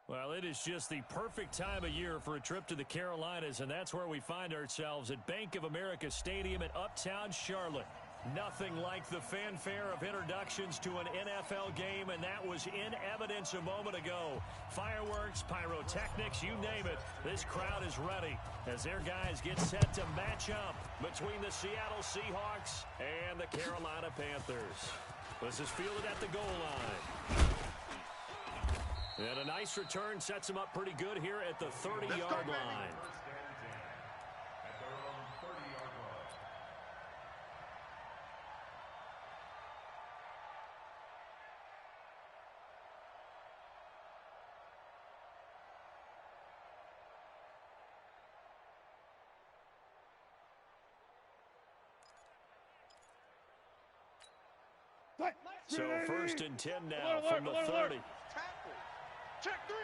Well, it is just the perfect time of year for a trip to the Carolinas, and that's where we find ourselves at Bank of America Stadium in Uptown Charlotte. Nothing like the fanfare of introductions to an NFL game, and that was in evidence a moment ago. Fireworks, pyrotechnics, you name it. This crowd is ready as their guys get set to match up between the Seattle Seahawks and the Carolina Panthers. This is fielded at the goal line. And a nice return sets him up pretty good here at the 30-yard line. So 1st and 10 now from the 30. Check three.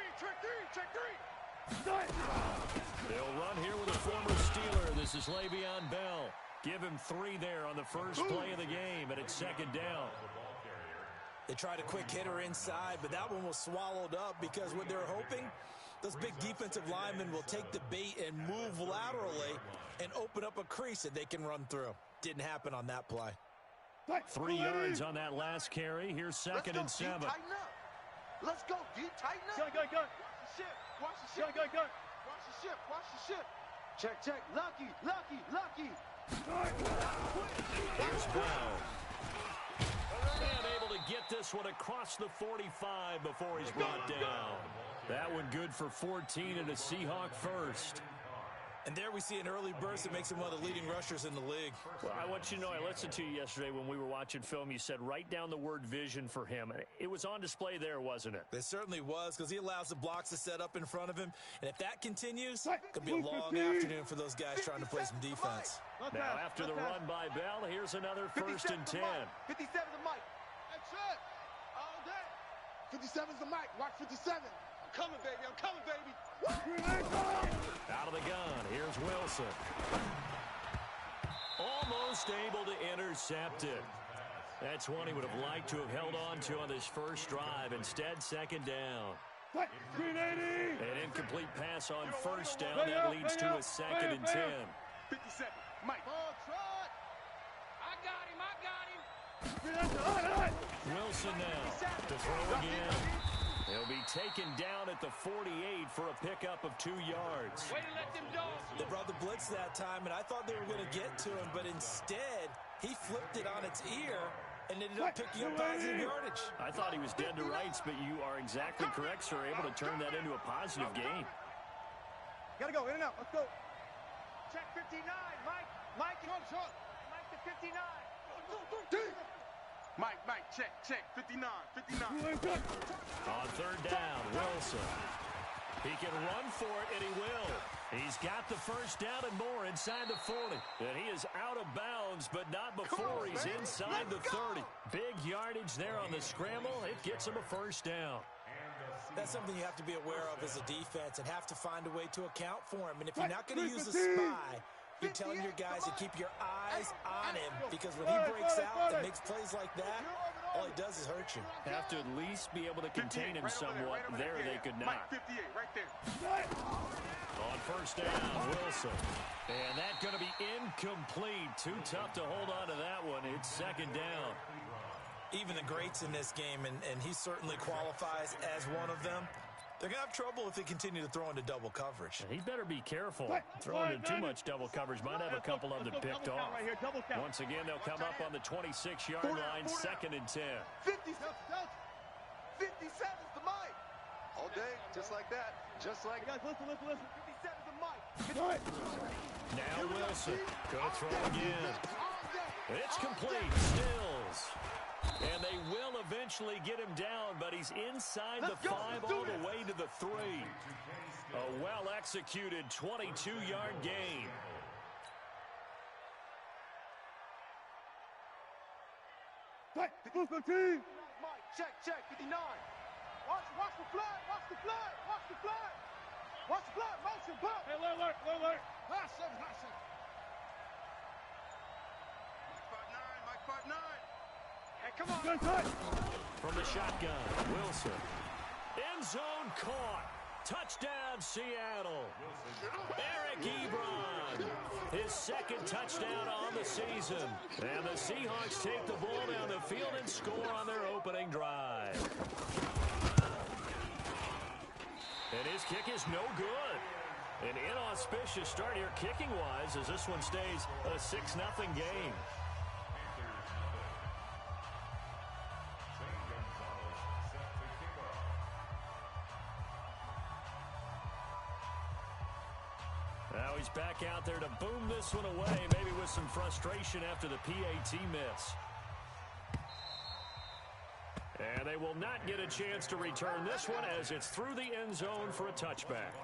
They'll run here with a former Steeler. This is Le'Veon Bell. Give him 3 there on the first play of the game, and it's 2nd down. They tried a quick hitter inside, but that one was swallowed up because what they're hoping, those big defensive linemen will take the bait and move laterally and open up a crease that they can run through. Didn't happen on that play. 3 yards on that last carry. Here's 2nd and 7. Let's go, D. Tighten up. Go. Watch the ship. Watch the ship. Check. Lucky. Here's Brown. And able to get this one across the 45 before he's brought down. That one good for 14 and a Seahawk first. And there we see an early burst that makes him one of the leading rushers in the league. Well, I want you to know, I listened to you yesterday when we were watching film. You said write down the word vision for him. It was on display there, wasn't it? It certainly was, because he allows the blocks to set up in front of him. And if that continues, it could be a long afternoon for those guys trying to play some defense. Now, after the run by Bell, here's another 1st and 10. 57's the mic. That's it. All day. 57's the mic. Watch 57. I'm coming, baby. Out of the gun, here's Wilson. Almost able to intercept it. That's one he would have liked to have held on to on this first drive. Instead, 2nd down. An incomplete pass on 1st down. That leads to a 2nd and 10. 57, Mike. Ball trot. I got him. Wilson now to throw again. He'll be taken down at the 48 for a pickup of 2 yards. Way to let them go. They brought the blitz that time, and I thought they were going to get to him, but instead, he flipped it on its ear and ended up picking up positive yardage. I thought he was dead to rights, but you are exactly correct, sir. Able to turn that into a positive gain. Gotta go, in and out. Let's go. Check 59, Mike. Mike, short. Mike to 59. Mike, check, 59. On 3rd down, Wilson. He can run for it, and he will. He's got the 1st down and more inside the 40. And he is out of bounds, but not before he's inside the 30. Big yardage there on the scramble. It gets him a 1st down. That's something you have to be aware of as a defense and have to find a way to account for him. And if you're not going to use a spy, you're telling your guys to keep your eyes on him, because when he breaks out and makes plays like that, all he does is hurt you. Have to at least be able to contain him somewhat. There they could not. 58, right there. On 1st down, Wilson. And that's going to be incomplete. Too tough to hold on to that one. It's 2nd down. Even the greats in this game, and he certainly qualifies as one of them, they're going to have trouble if they continue to throw into double coverage. He better be careful. Throwing into too much double coverage might have a couple of them picked off. Once again, they'll come up on the 26-yard line, 2nd and 10. 57's the mic. All day, just like that. Just like that. Guys, listen. 57's the mic. Now Wilson. Gonna throw again. It's complete. Stills. And they will eventually get him down, but he's inside the 5 all the way to the 3. A well-executed 22-yard gain. Mike, check, 59. Watch the flag, motion, ball. Hey, alert. Last seven. Mike 5'9". Hey, come on. from the shotgun. Wilson. End zone caught. Touchdown, Seattle. Eric Ebron. His second touchdown on the season. And the Seahawks take the ball down the field and score on their opening drive. And his kick is no good. An inauspicious start here kicking-wise as this one stays a 6-0 game. Now he's back out there to boom this one away, maybe with some frustration after the PAT miss. And they will not get a chance to return this one as it's through the end zone for a touchback.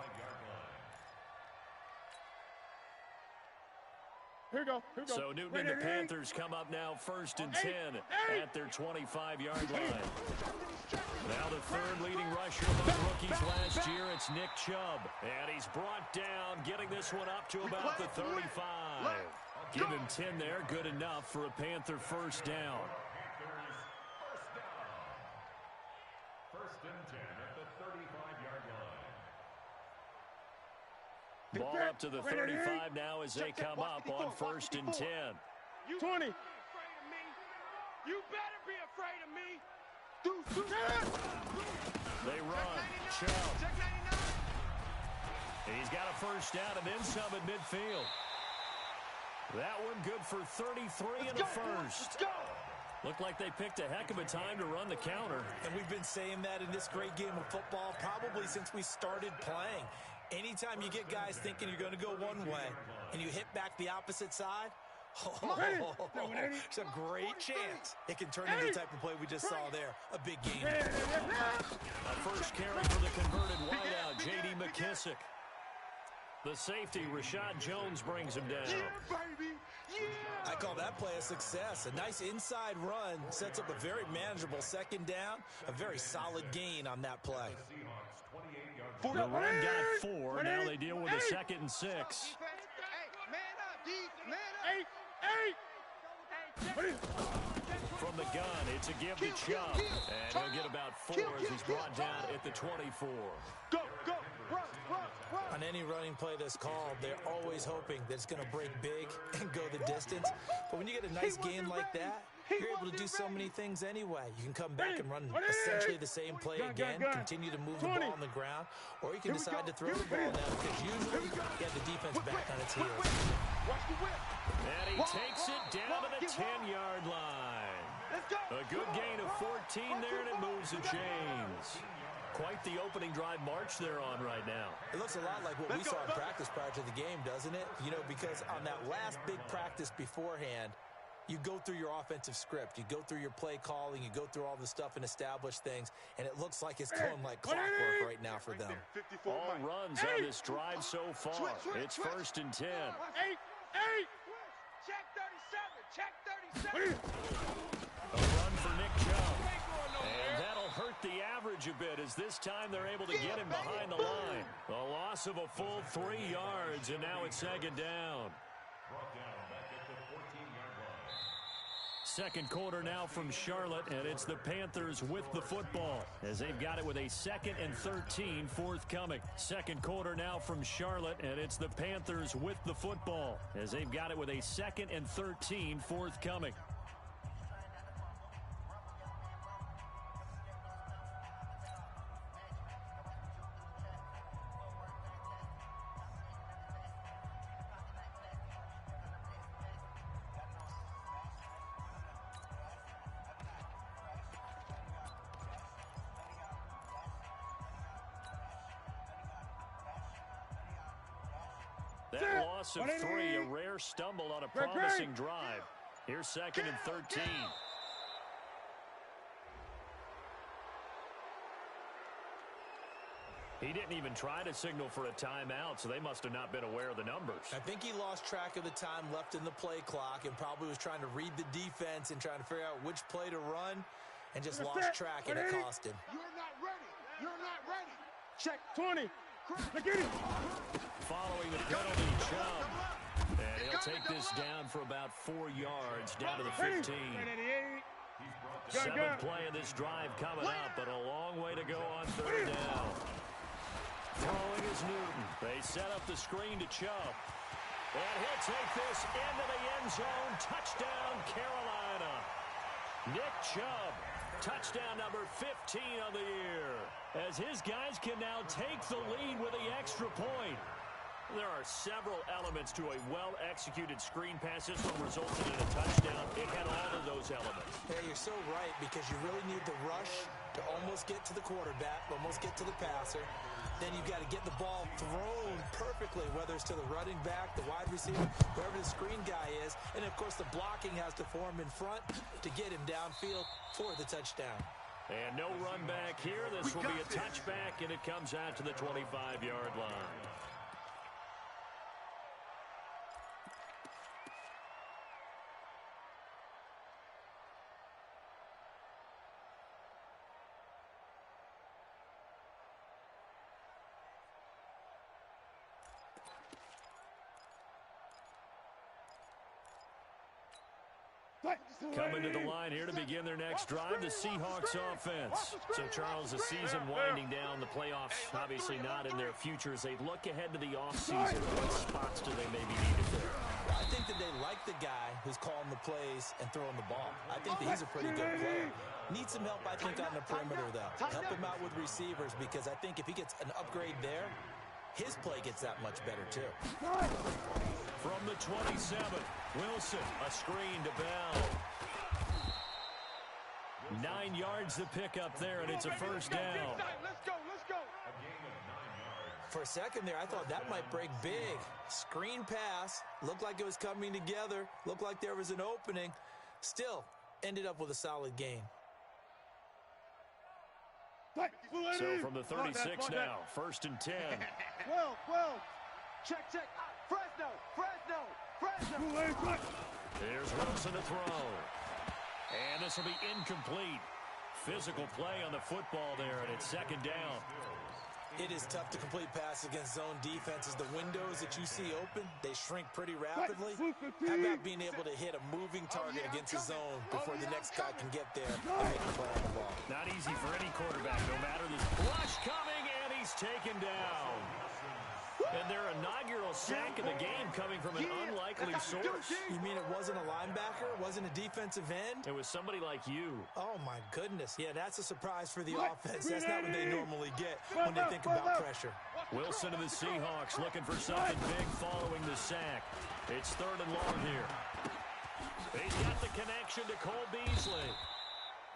Here we go. So Newton and the Panthers come up now 1st and 10 at their 25-yard line. Now the third leading rusher among rookies last year, it's Nick Chubb. And he's brought down, getting this one up to about the 35. Give him 10 there, good enough for a Panther first down. First and 10 at the 35-yard line. Ball up to the 35 now as they come up on 1st and 10. 20. You better be afraid of me. They run. Chubb. He's got a first down and then some at midfield. That one good for 33 in the first. Looked like they picked a heck of a time to run the counter. And we've been saying that in this great game of football probably since we started playing. Anytime you get guys thinking you're going to go one way and you hit back the opposite side, it's a great chance it can turn into the type of play we just saw there. A big game. A first carry for the converted wideout, J.D. McKissick. The safety, Rashad Jones, brings him down. I call that play a success. A nice inside run sets up a very manageable second down. A very solid gain on that play. The run got 4. Now they deal with a 2nd and 6. From the gun, it's a give to Chubb. And he'll get about 4 as he's brought down at the 24. Go, run. On any running play that's called, they're always hoping that it's going to break big and go the distance. But when you get a nice gain like that, you're able to do so many things anyway. You can come back and run essentially the same play again, continue to move the ball on the ground, or you can decide to throw the ball now because usually you have the defense back on its heels. And he takes it down to the 10-yard line. A good gain of 14 there, and it moves the chains. Quite the opening drive march they're on right now. It looks a lot like what we saw in practice prior to the game, doesn't it? You know, because on that last big practice beforehand, you go through your offensive script. You go through your play calling. You go through all the stuff and establish things. And it looks like it's going like clockwork right now for them. All runs on this drive so far. It's 1st and 10. Check 37. A run for Nick Chubb. And that'll hurt the average a bit as this time they're able to get him behind the line. A loss of a full 3 yards, and now it's 2nd down. Second quarter now from Charlotte, and it's the Panthers with the football as they've got it with a 2nd and 13 forthcoming. Second quarter now from Charlotte, and it's the Panthers with the football as they've got it with a 2nd and 13 forthcoming. That loss of 3, a rare stumble on a promising drive. Here's 2nd and 13. He didn't even try to signal for a timeout, so they must have not been aware of the numbers. I think he lost track of the time left in the play clock and probably was trying to read the defense and trying to figure out which play to run and just lost track, and it cost him. You're not ready. Check 20. Look at him. Following the penalty, Chubb. And he'll take this down for about 4 yards, down to the 15. Seventh play of this drive coming up, but a long way to go on third down. Throwing is Newton. They set up the screen to Chubb. And he'll take this into the end zone. Touchdown, Carolina. Nick Chubb, touchdown number 15 of the year. As his guys can now take the lead with the extra point. There are several elements to a well-executed screen pass. This one resulted in a touchdown. It had all of those elements. Hey, you're so right, because you really need the rush to almost get to the quarterback, almost get to the passer. Then you've got to get the ball thrown perfectly, whether it's to the running back, the wide receiver, whoever the screen guy is. And, of course, the blocking has to form in front to get him downfield for the touchdown. And no run back here. This will be a touchback, and it comes out to the 25-yard line. Coming to the line here to begin their next drive, the Seahawks offense. So, Charles, the season winding down, the playoffs obviously not in their future. As they look ahead to the offseason, what spots do they maybe need to fill? I think that they like the guy who's calling the plays and throwing the ball. I think that he's a pretty good player. Needs some help, I think, on the perimeter, though. Help him out with receivers, because I think if he gets an upgrade there, his play gets that much better, too. From the 27, Wilson, a screen to Bell. 9 yards to pick up there, and it's a first down. Let's go, let's go. For a second there, I thought that might break big. Screen pass. Looked like it was coming together. Looked like there was an opening. Still, ended up with a solid gain. So from the 36 now, 1st and 10. 12. Check. Fresno. Here's Wilson to throw. And this will be incomplete. Physical play on the football there, and it's 2nd down. It is tough to complete passes against zone defenses. The windows that you see open, they shrink pretty rapidly. How about being able to hit a moving target against a zone before the next guy can get there and make a play on the ball? Not easy for any quarterback, no matter this rush coming, and he's taken down. And their inaugural sack of the game coming from an unlikely source. You mean it wasn't a linebacker? It wasn't a defensive end? It was somebody like you. Oh, my goodness. Yeah, that's a surprise for the offense. That's not what they normally get when they think about pressure. Wilson to the Seahawks looking for something big following the sack. It's 3rd and long here. He's got the connection to Cole Beasley.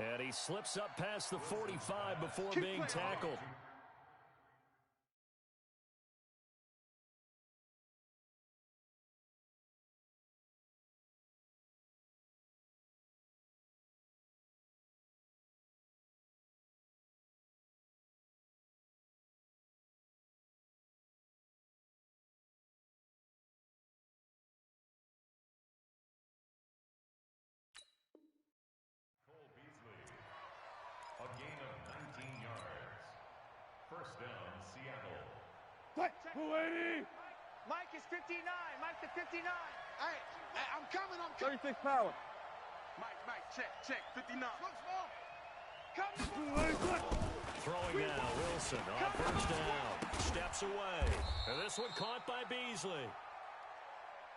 And he slips up past the 45 before being tackled. A gain of 19 yards. First down, Seattle. Mike is 59. Mike to 59. Hey, I'm coming. 36 power. Mike, check. 59. Throwing now, Wilson on 1st down. Steps away. And this one caught by Beasley.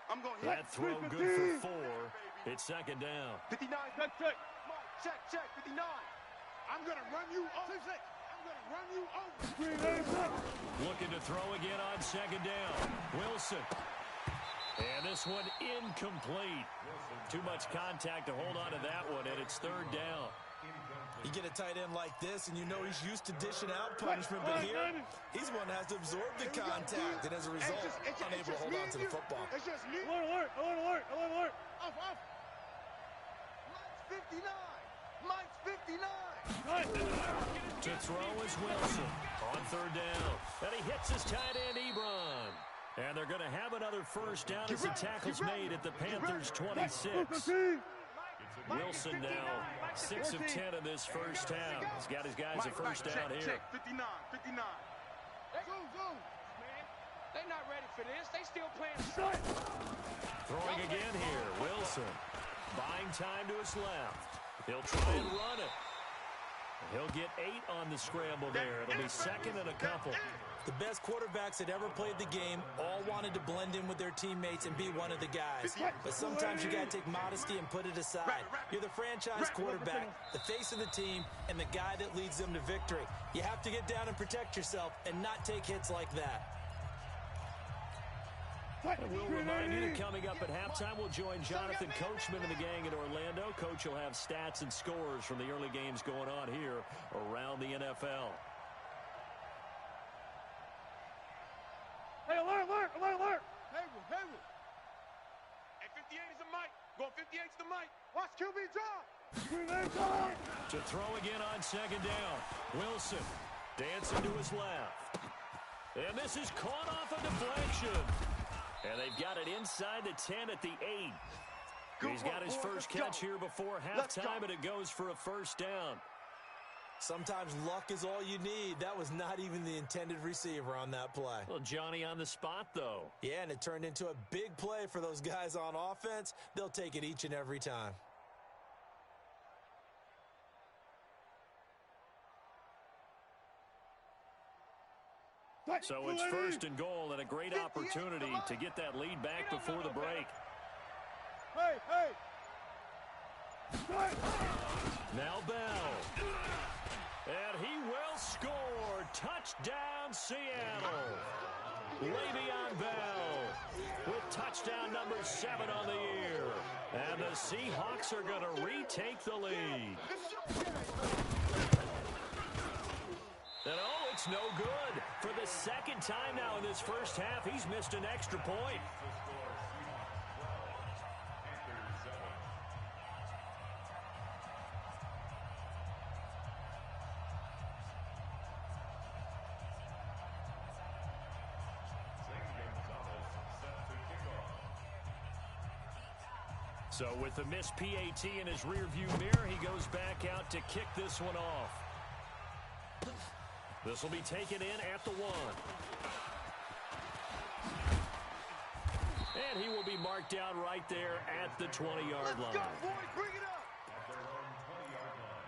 I'm going to That throw good for 4. It's 2nd down. 59. Check. 59. I'm going to run you over. Looking to throw again on 2nd down. Wilson. And this one incomplete. Too much contact to hold on to that one, and it's 3rd down. You get a tight end like this, and you know he's used to dishing out punishment, but here, he's the one that has to absorb the contact, and as a result, unable to hold on to the football. It's just me. Alert. Off. Mike's 59. To throw is Wilson on 3rd down. And he hits his tight end, Ebron. And they're going to have another first down as the tackle's made at the Panthers' 26. Wilson now 6 of 10 in this first half. He's got his guys a first down here. 59. They're not ready for this. They still playing. Throwing again here, Wilson. Buying time to his left. He'll try and run it. He'll get 8 on the scramble there. It'll be second and a couple. The best quarterbacks that ever played the game all wanted to blend in with their teammates and be one of the guys. But sometimes you got to take modesty and put it aside. You're the franchise quarterback, the face of the team, and the guy that leads them to victory. You have to get down and protect yourself and not take hits like that. And we'll remind you that coming up at halftime, we'll join Jonathan Coachman and the gang in Orlando. Coach will have stats and scores from the early games going on here around the NFL. Hey, alert! Hayward. Hey, 58 is the mic. Going 58's the mic. Watch QB drop. To throw again on second down. Wilson dancing to his left. And this is caught off a deflection. And they've got it inside the 10 at the 8. He's got his first catch here before halftime, and it goes for a first down. Sometimes luck is all you need. That was not even the intended receiver on that play. Well, Johnny on the spot, though. Yeah, and it turned into a big play for those guys on offense. They'll take it each and every time. So it's first and goal and a great opportunity to get that lead back before the break. Hey! Now Bell. And he will score. Touchdown, Seattle. Le'Veon Bell with touchdown number 7 on the year. And the Seahawks are going to retake the lead. And oh, it's no good. For the second time now in this first half, he's missed an extra point. So with the missed PAT in his rearview mirror, he goes back out to kick this one off. This will be taken in at the 1. And he will be marked down right there at the 20-yard line. Let's go, boys. Bring it up. At their own 20-yard line.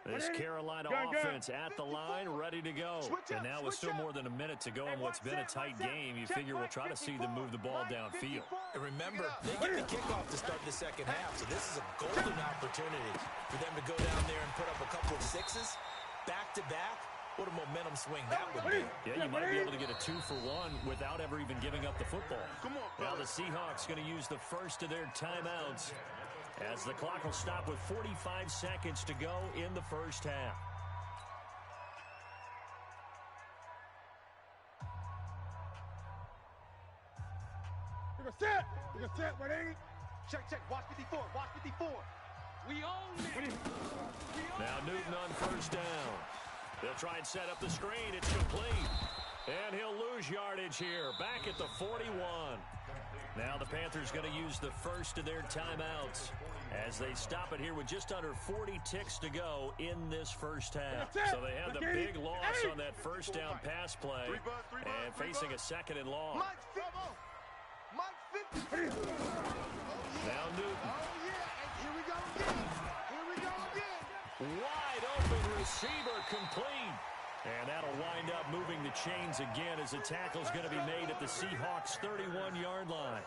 This Carolina offense at the line, ready to go. And now with still more than a minute to go in what's been a tight game, you figure we'll try to see them move the ball downfield. And remember, they get the kickoff to start the second half, so this is a golden opportunity for them to go down there and put up a couple of sixes back-to-back. What a momentum swing that would be. Yeah, you might be able to get a 2-for-1 without ever even giving up the football. Now the Seahawks going to use the first of their timeouts, as the clock will stop with 45 seconds to go in the first half. You can set, but ain't. Check. Watch 54. We own it. Now Newton on first down. They'll try and set up the screen. It's complete. And he'll lose yardage here. Back at the 41. Now the Panthers going to use the first of their timeouts as they stop it here with just under 40 ticks to go in this first half. So they have the big loss on that first down pass play and facing a second and long. Mike 50. Now Newton. Here we go again. Wide open receiver complete. And that'll wind up moving the chains again as the tackle's going to be made at the Seahawks' 31-yard line.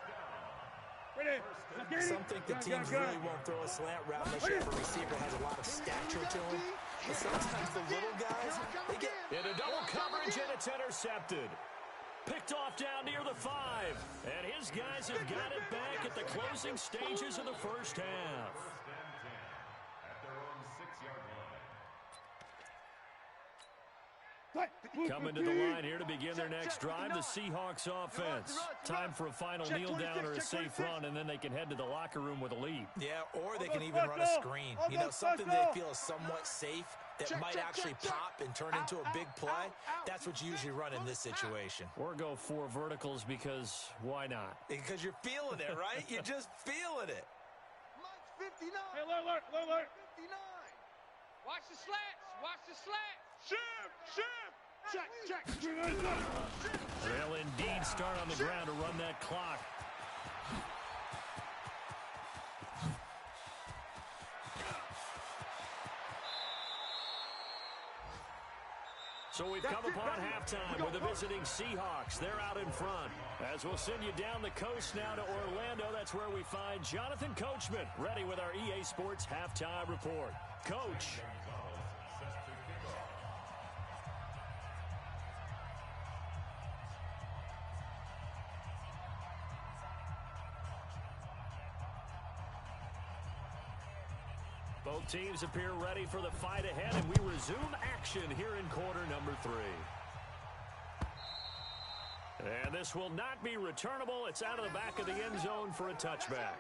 Some think the teams really won't throw a slant route unless you have a receiver has a lot of stature to him. But sometimes the little guys, they get into double coverage, and it's intercepted. Picked off down near the 5. And his guys have got it back at the closing stages of the first half. At their own 6-yard line. Coming to the line here to begin their next drive, the Seahawks offense. Time for a final kneel down or a safe run, and then they can head to the locker room with a lead. Yeah, or they can even run a screen. You know, something they feel is somewhat safe that might actually pop and turn into a big play. That's what you usually run in this situation. Or go 4 verticals because why not? Because you're feeling it, right? You're just feeling it. Mike 59. Hey, alert. 59. Watch the slants. Watch the slants. Shift. Check. They'll indeed start on the ground to run that clock. So we've come upon halftime with the visiting Seahawks. They're out in front. As we'll send you down the coast now to Orlando, that's where we find Jonathan Coachman, ready with our EA Sports Halftime Report. Coach. Both teams appear ready for the fight ahead, and we resume action here in quarter number 3. And this will not be returnable. It's out of the back of the end zone for a touchback.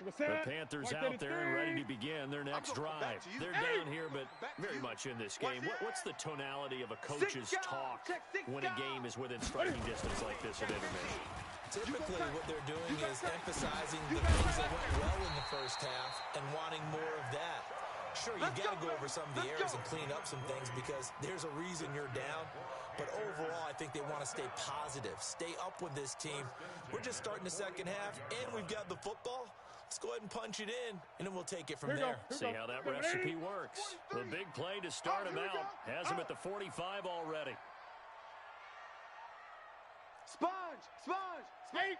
The Panthers out there and ready to begin their next drive. They're down here, but very much in this game. What's the tonality of a coach's talk when a game is within striking distance like this at intermission? Typically, what they're doing is emphasizing the things that went well in the first half and wanting more of that. Sure, you've got to go over some of the errors and clean up some things because there's a reason you're down. But overall, I think they want to stay positive, stay up with this team. We're just starting the second half, and we've got the football. Let's go ahead and punch it in, and then we'll take it from there. See how that recipe works. The big play to start him out has him at the 45 already. Sponge. Eight.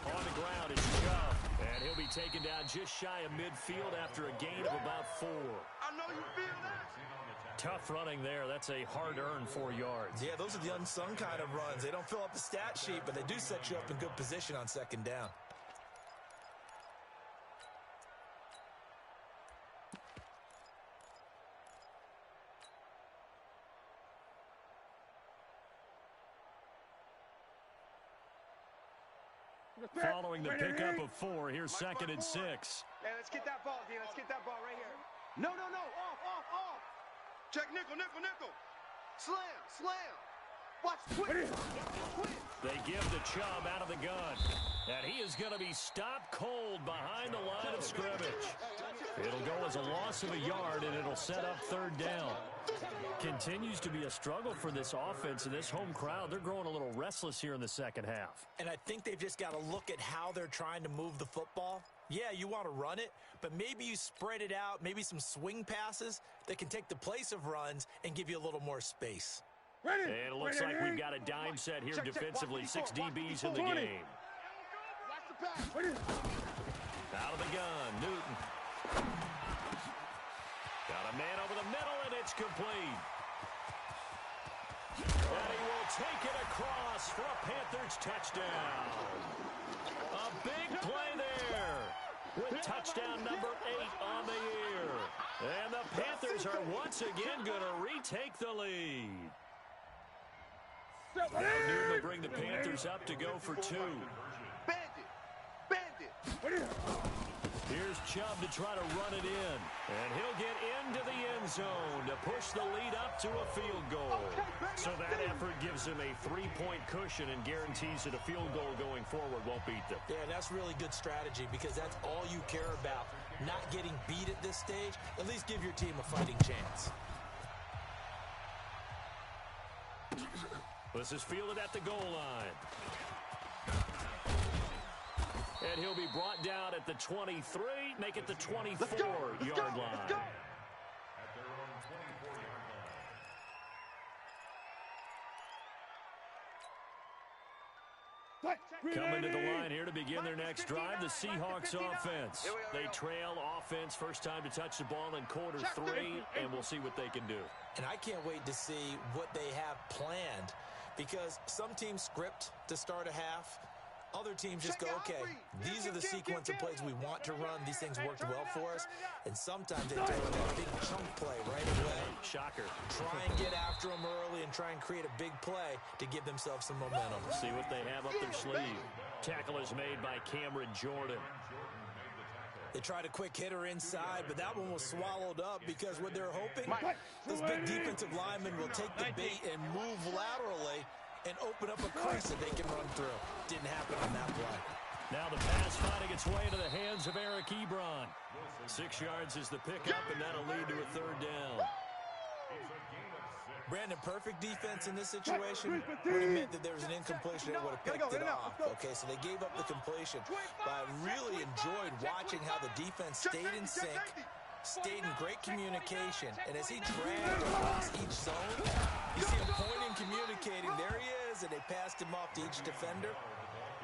On the ground is Chubb, and he'll be taken down just shy of midfield after a gain of about 4. I know you feel that. Tough running there. That's a hard-earned 4 yards. Yeah, those are the unsung kind of runs. They don't fill up the stat sheet, but they do set you up in good position on second down. Following the pickup of 4, here's 2nd and 6. Hey, let's get that ball, D. Let's get that ball right here. No. Off. Check nickel. Slam. Watch quick. They give the Chubb out of the gun. And he is going to be stopped cold behind the line of scrimmage. It'll go as a loss of a yard, and it'll set up 3rd down. Continues to be a struggle for this offense and this home crowd. They're growing a little restless here in the second half. And I think they've just got to look at how they're trying to move the football. Yeah, you want to run it, but maybe you spread it out, maybe some swing passes that can take the place of runs and give you a little more space. And it looks like we've got a dime set here defensively. 6 DBs in the game. Out of the gun, Newton. Got a man over the middle, and it's complete. And he will take it across for a Panthers touchdown. A big play there with touchdown number 8 on the year. And the Panthers are once again going to retake the lead. Now Newton will bring the Panthers up to go for 2. Bandit. Here's Chubb to try to run it in. And he'll get into the end zone to push the lead up to a field goal. So that effort gives him a 3-point cushion and guarantees that a field goal going forward won't beat them. Yeah, that's really good strategy because that's all you care about. Not getting beat at this stage. At least give your team a fighting chance. This is fielded at the goal line. And he'll be brought down at the 23, make it the 24-yard line. At their own 24-yard line. Coming to the line here to begin their next drive, the Seahawks offense. They trail offense first time to touch the ball in quarter 3, and we'll see what they can do. And I can't wait to see what they have planned because some teams script to start a half. Other teams just go, okay, these are the sequence of plays we want to run. These things worked well for us. And sometimes they throw in that big chunk play right away. Shocker. Try and get after them early and try and create a big play to give themselves some momentum. See what they have up their sleeve. Tackle is made by Cameron Jordan. They tried a quick hitter inside, but that one was swallowed up because what they're hoping, this big defensive lineman will take the bait and move laterally and open up a crease that they can run through. Didn't happen on that play. Now the pass finding its way into the hands of Eric Ebron. 6 yards is the pickup, and that'll lead to a 3rd down. Brandon, perfect defense in this situation would have meant that there was an incompletion that would have picked it off. Okay, so they gave up the completion. But I really enjoyed watching how the defense stayed in sync, stayed in great communication. And as he dragged across each zone, you see him pointing, communicating. There he is, and they passed him off to each defender.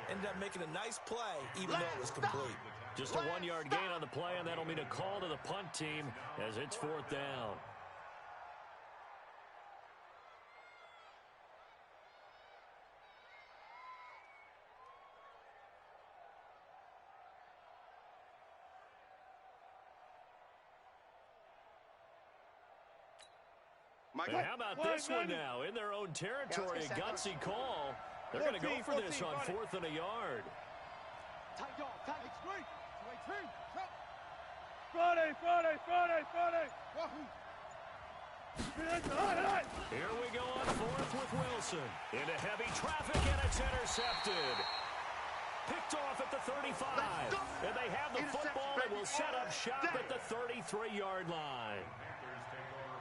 Ended up making a nice play, even though it was complete. Just a 1-yard gain on the play, and that'll mean a call to the punt team as it's 4th down. And how about this one now? In their own territory, a gutsy call. They're going to go for this on 4th and a yard. Friday. Here we go on 4th with Wilson. Into heavy traffic, and it's intercepted. Picked off at the 35. And they have the football and will set up shop at the 33-yard line.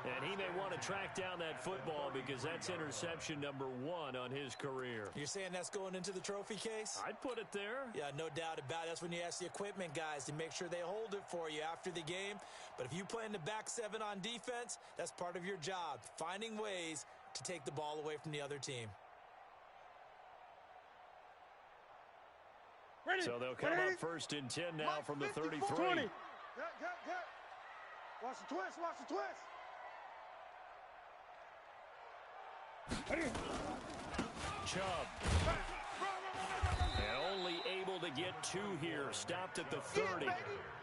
And he may want to track down that football because that's interception number 1 on his career. You're saying that's going into the trophy case? I'd put it there. Yeah, no doubt about it. That's when you ask the equipment guys to make sure they hold it for you after the game. But if you play in the back 7 on defense, that's part of your job, finding ways to take the ball away from the other team. So they'll come up 1st and 10 now from the 33. Good. Watch the twist. Chubb. And only able to get 2 here. Stopped at the 30.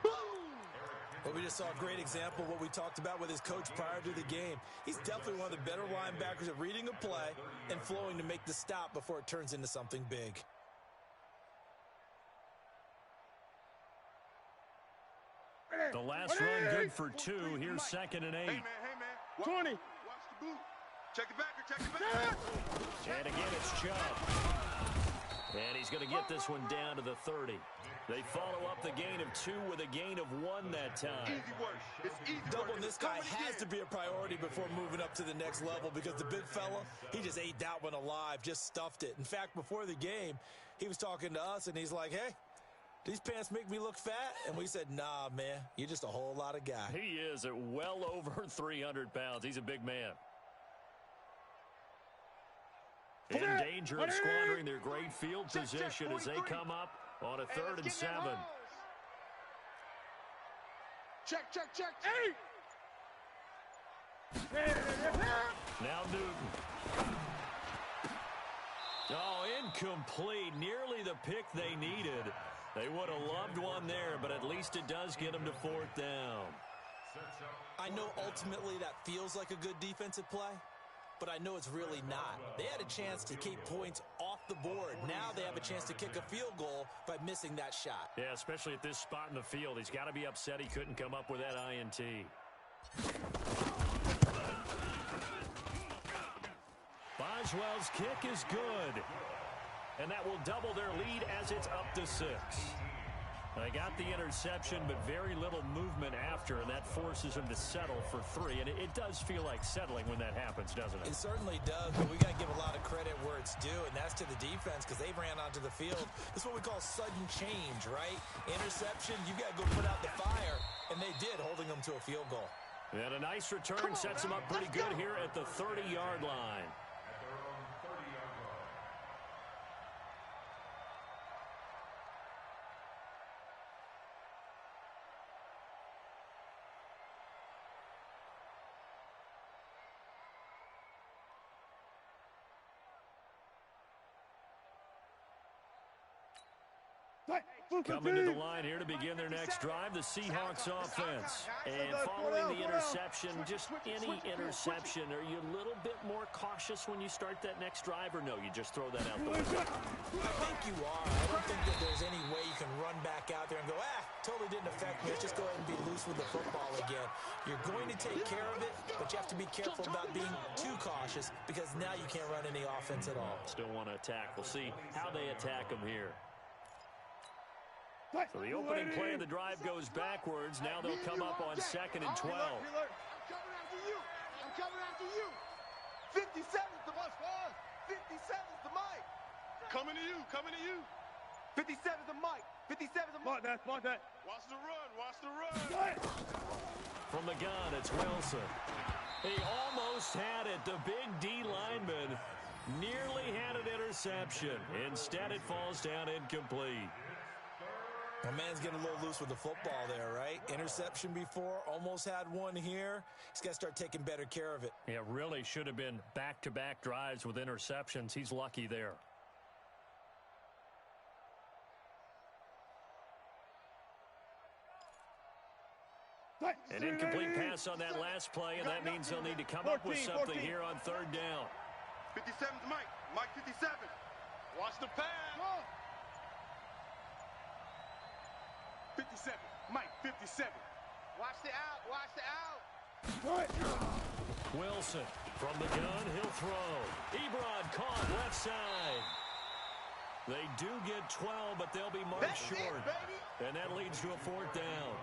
Well, we just saw a great example of what we talked about with his coach prior to the game. He's definitely one of the better linebackers at reading a play and flowing to make the stop before it turns into something big. The last run good for 2. Here's 2nd and 8. Hey, man. 20. Watch the boot. Check it back. And again, it's Chubb. And he's going to get this one down to the 30. They follow up the gain of 2 with a gain of 1 that time. Easy work. It's easy work. Doubling this guy has to be a priority before moving up to the next level because the big fella, he just ate that one alive, just stuffed it. In fact, before the game, he was talking to us, and he's like, hey, these pants make me look fat? And we said, nah, man, you're just a whole lot of guy. He is at well over 300 pounds. He's a big man. In danger of squandering their great field position as they come up on a 3rd and 7. Check. Now Newton. Oh, incomplete. Nearly the pick they needed. They would have loved one there, but at least it does get them to 4th down. I know ultimately that feels like a good defensive play, but I know it's really not. They had a chance to keep points off the board. Now they have a chance to kick a field goal by missing that shot. Yeah, especially at this spot in the field. He's got to be upset he couldn't come up with that INT. Boswell's kick is good. And that will double their lead as it's up to 6. They got the interception, but very little movement after, and that forces them to settle for 3. And it does feel like settling when that happens, doesn't it? It certainly does, but we got to give a lot of credit where it's due, and that's to the defense because they ran onto the field. This is what we call sudden change, right? Interception, you got to go put out the fire, and they did, holding them to a field goal. And a nice return sets them up pretty good here at the 30-yard line. Coming to the line here to begin their next drive, the Seahawks offense. And following the interception, just any interception, are you a little bit more cautious when you start that next drive, or no, you just throw that out the window? I think you are. I don't think that there's any way you can run back out there and go, totally didn't affect me. Let's just go ahead and be loose with the football again. You're going to take care of it, but you have to be careful about being too cautious because now you can't run any offense at all. Still want to attack. We'll see how they attack them here. So the opening play of the drive goes backwards. Now they'll come up on 2nd and 12. I'm coming after you. I'm coming after you. 57's the bus, boss. 57's the mic. Coming to you. Coming to you. 57's the mic. 57's the mic. Mark that. Watch the run. Watch the run. From the gun, it's Wilson. He almost had it. The big D lineman nearly had an interception. Instead, it falls down incomplete. My man's getting a little loose with the football there, right? Interception before, almost had one here. He's got to start taking better care of it. Yeah, really should have been back-to-back drives with interceptions. He's lucky there. An incomplete pass on that last play, and that means they'll need to come up with something here on 3rd down. 57's Mike. Mike 57. Watch the pass. 57. Mike 57. Watch the out. Watch the out. Wilson from the gun. He'll throw. Ebron caught left side. They do get 12, but they'll be marked short. And that leads to a 4th down.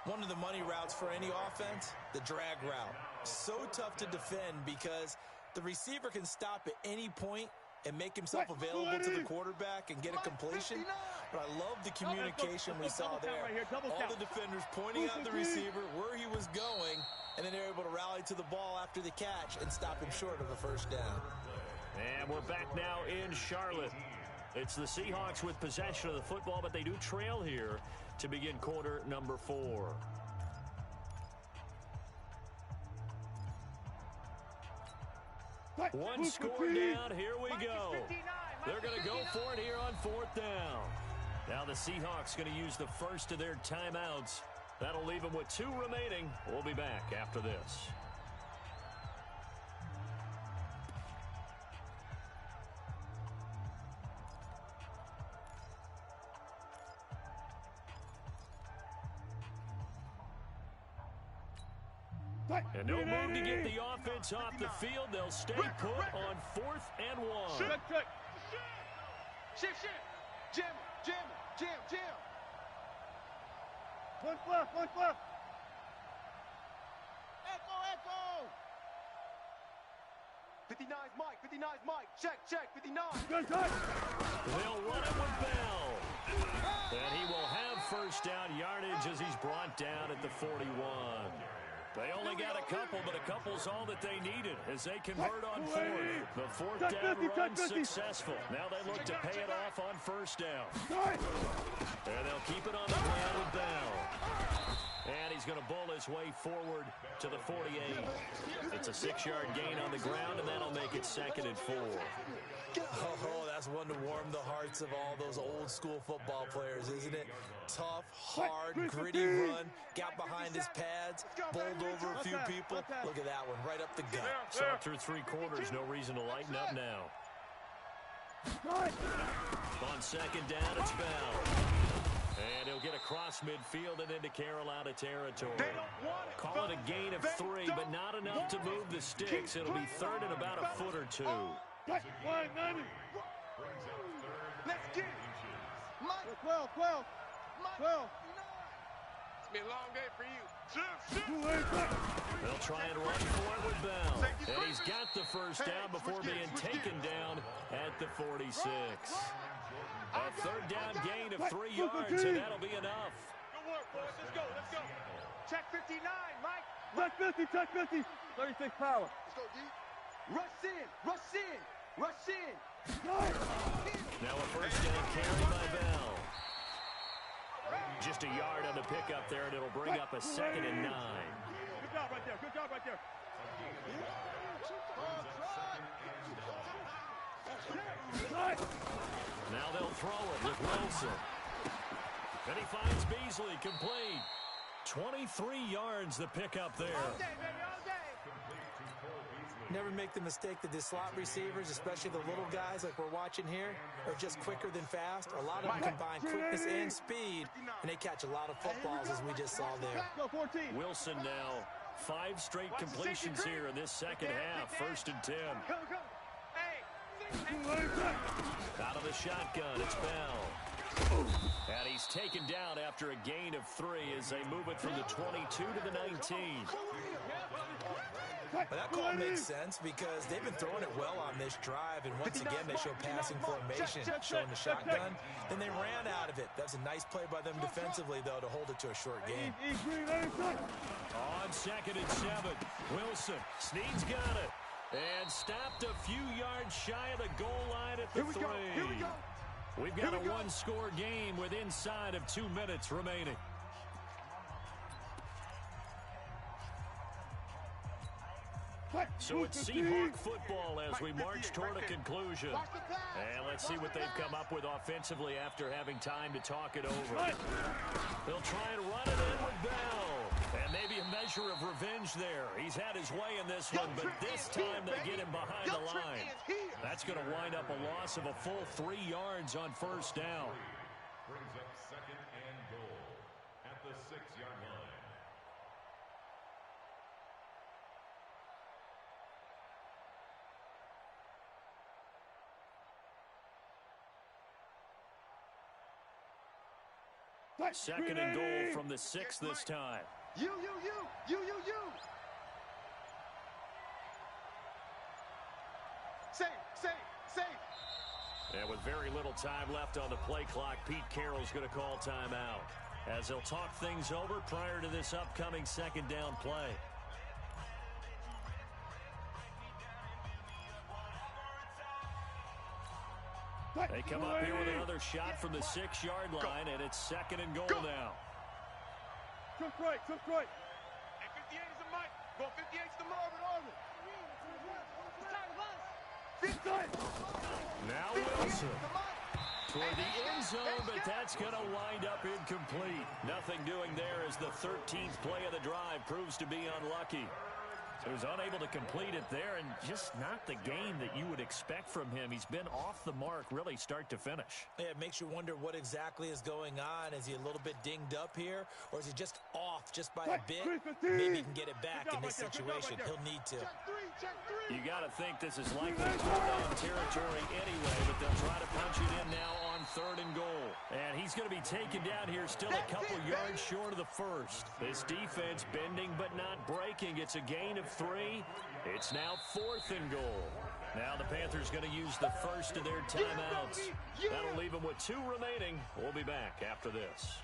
One of the money routes for any offense, the drag route. So tough to defend because the receiver can stop at any point and make himself available to the quarterback and get a completion. But I love the communication we saw there. All the defenders pointing out the receiver, where he was going, and then they're able to rally to the ball after the catch and stop him short of a 1st down. And we're back now in Charlotte. It's the Seahawks with possession of the football, but they do trail here to begin quarter number 4. One score down. Here we go. They're going to go for it here on 4th down. Now the Seahawks going to use the first of their timeouts. That'll leave them with 2 remaining. We'll be back after this. And no move to get the offense off the field. They'll stay put on 4th and 1. Check. Shift. Jam. One left. Echo. 59's Mike. Check. 59. Good. They'll run it with Bell. And he will have 1st down yardage as he's brought down at the 41. They only got a couple, but a couple's all that they needed as they convert on 4th. The 4th down run successful. Now they look to pay it off on 1st down. And they'll keep it on the ground with Bell. And he's going to bull his way forward to the 48. It's a 6-yard gain on the ground, and that'll make it 2nd and 4. Oh, that's one to warm the hearts of all those old school football players, isn't it? Tough, hard, gritty run, got behind his pads, bowled over a few people. Look at that one, right up the gut. Saw through 3 quarters, no reason to lighten up now. On 2nd down, it's Bell. And he'll get across midfield and into Carolina territory. Call it a gain of 3, but not enough to move the sticks. It'll be 3rd and about a foot or 2. Let's get it. Mike. 12. It's been a long day for you. They'll try and run for it with Bell. And he's got the 1st down before being taken down at the 46. A 3rd down gain of 3 yards, and that'll be enough. Good work, boys. Let's go. Check 59, Mike. Check 50. 36 power. Let's go, D. Rush in. Now a 1st down carry by Bell. Just a yard on the pickup there, and it'll bring up a 2nd and 9. Good job right there. Now they'll throw it with Wilson. And he finds Beasley complete. 23 yards the pickup there. All day, baby, all day. Never make the mistake that the slot receivers, especially the little guys like we're watching here, are just quicker than fast. A lot of them combine quickness and speed, and they catch a lot of footballs, as we just saw there. Go 14. Wilson now 5 straight completions here in this second half. 1st and 10. Go, go. Hey. Out of the shotgun, it's Bell. And he's taken down after a gain of 3 as they move it from the 22 to the 19. Well, that call makes sense because they've been throwing it well on this drive, and once again they show passing formation, showing the shotgun. Then they ran out of it. That's a nice play by them defensively, though, to hold it to a short game. On 2nd and 7, Wilson. Snead's got it. And stopped a few yards shy of the goal line at the 3. Here we go. We've got a one-score game with inside of 2 minutes remaining. So it's Seahawk football as we march toward a conclusion. And let's see what they've come up with offensively after having time to talk it over. They'll try and run it in with Bell. And maybe a measure of revenge there. He's had his way in this one, but this time they get him behind the line. That's going to wind up a loss of a full 3 yards on 1st down. Brings up 2nd and goal at the 6-yard line. Second and goal from the 6 this time. You. Safe. And with very little time left on the play clock, Pete Carroll's going to call timeout as they'll talk things over prior to this upcoming 2nd down play. They come up here with another shot from the 6-yard line, and it's 2nd and goal now. Trust right. And 58 is the Mike. Go 58 is the Marvin Arnold. Now Wilson toward the end zone, but that's going to wind up incomplete. Nothing doing there as the 13th play of the drive proves to be unlucky. He was unable to complete it there, and just not the game that you would expect from him. He's been off the mark really start to finish. Yeah, it makes you wonder what exactly is going on. Is he a little bit dinged up here, or is he just off just by a bit? Maybe he can get it back in this situation. He'll need to. You got to think this is likely touchdown territory anyway, but they'll try to punch it in now on 3rd and goal. And he's going to be taken down here still a couple yards short of the 1st. This defense bending but not breaking. It's a gain of 3. It's now 4th and goal. Now the Panthers going to use the first of their timeouts. That'll leave them with 2 remaining. We'll be back after this.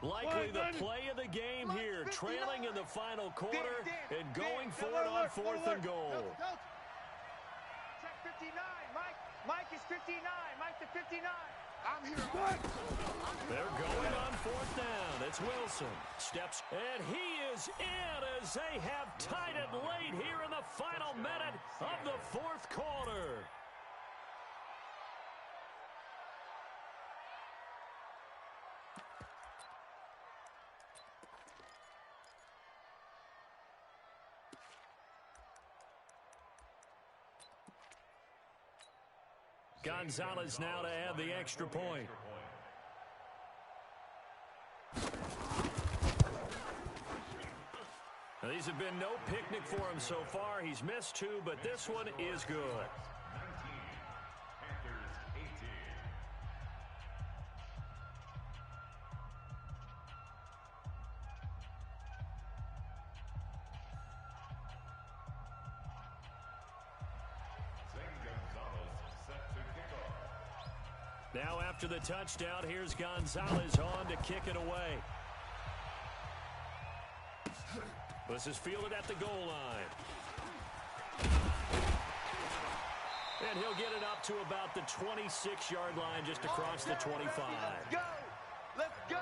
Likely the play of the game here, trailing in the final quarter and going for it on 4th and goal. Check 59, Mike. Mike is 59. Mike to 59. I'm here. They're going on 4th down. It's Wilson. Steps, and he is in as they have tied it late here in the final minute of the 4th quarter. Gonzalez now to add the extra point. Now, these have been no picnic for him so far. He's missed 2, but this one is good. 19, Panthers 18. Now after the touchdown, here's Gonzalez on to kick it away. This is fielded at the goal line. And he'll get it up to about the 26-yard line, just across the 25. Let's go! Let's go!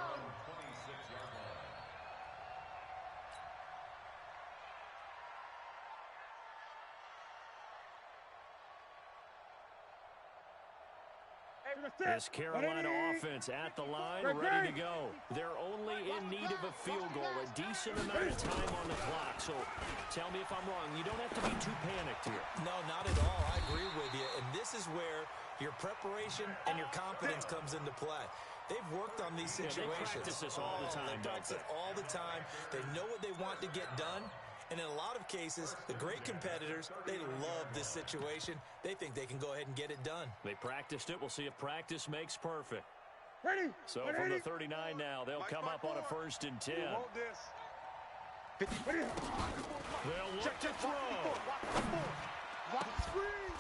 This Carolina offense at the line, ready to go. They're only in need of a field goal, a decent amount of time on the clock. So tell me if I'm wrong. You don't have to be too panicked here. No, not at all. I agree with you. And this is where your preparation and your confidence comes into play. They've worked on these situations. They practice this all the time, They practice it all the time. They know what they want to get done. And in a lot of cases, the great competitors, they love this situation. They think they can go ahead and get it done. They practiced it. We'll see if practice makes perfect. Ready? So from the 39 now, they'll come up on a 1st and 10. Ready? They'll look to throw. Watch the screen!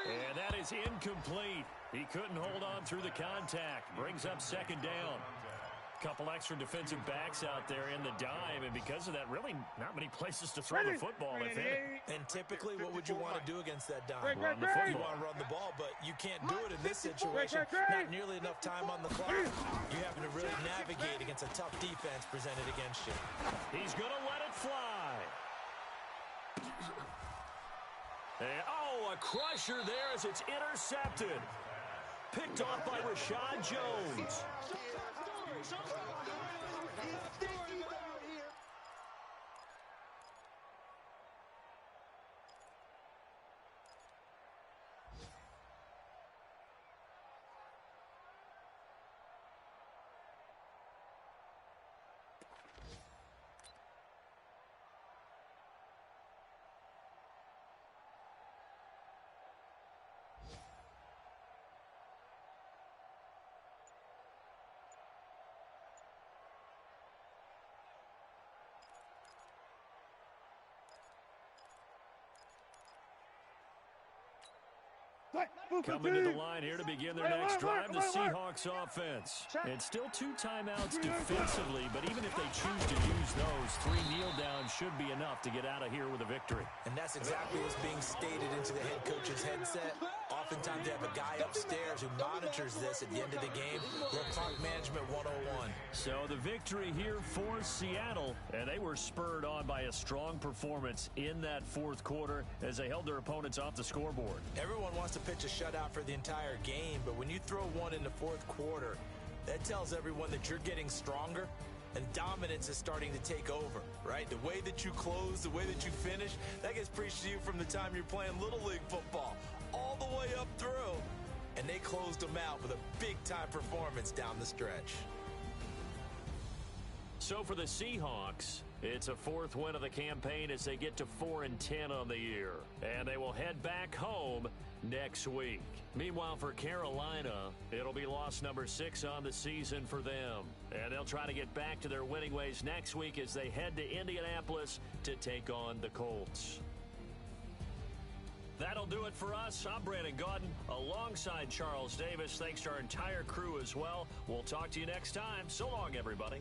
And that is incomplete. He couldn't hold on through the contact. Brings up 2nd down. Couple extra defensive backs out there in the dime, and because of that, really not many places to throw the football, if any. And typically, what would you want to do against that dime? Run the football. You want to run the ball, but you can't do it in this situation. Not nearly enough time on the clock. You having to really navigate against a tough defense presented against you. He's going to let it fly. And, a crusher there as it's intercepted. Picked off by Rashad Jones. Coming to the line here to begin their next drive, the Seahawks offense. And still 2 timeouts defensively, but even if they choose to use those, 3 kneel downs should be enough to get out of here with a victory. And that's exactly what's being stated into the head coach's headset. Oftentimes they have a guy upstairs who monitors this at the end of the game. Little clock management 101. So the victory here for Seattle, and they were spurred on by a strong performance in that 4th quarter as they held their opponents off the scoreboard. Everyone wants to pitch a shutout for the entire game, but when you throw one in the 4th quarter, that tells everyone that you're getting stronger and dominance is starting to take over, right? The way that you close, the way that you finish, that gets preached to you from the time you're playing Little League football all the way up through. And they closed them out with a big-time performance down the stretch. So for the Seahawks, it's a 4th win of the campaign as they get to 4-10 on the year. And they will head back home next week. Meanwhile, for Carolina, it'll be loss number 6 on the season for them. And they'll try to get back to their winning ways next week as they head to Indianapolis to take on the Colts. That'll do it for us. I'm Brandon Gaudin alongside Charles Davis. Thanks to our entire crew as well. We'll talk to you next time. So long, everybody.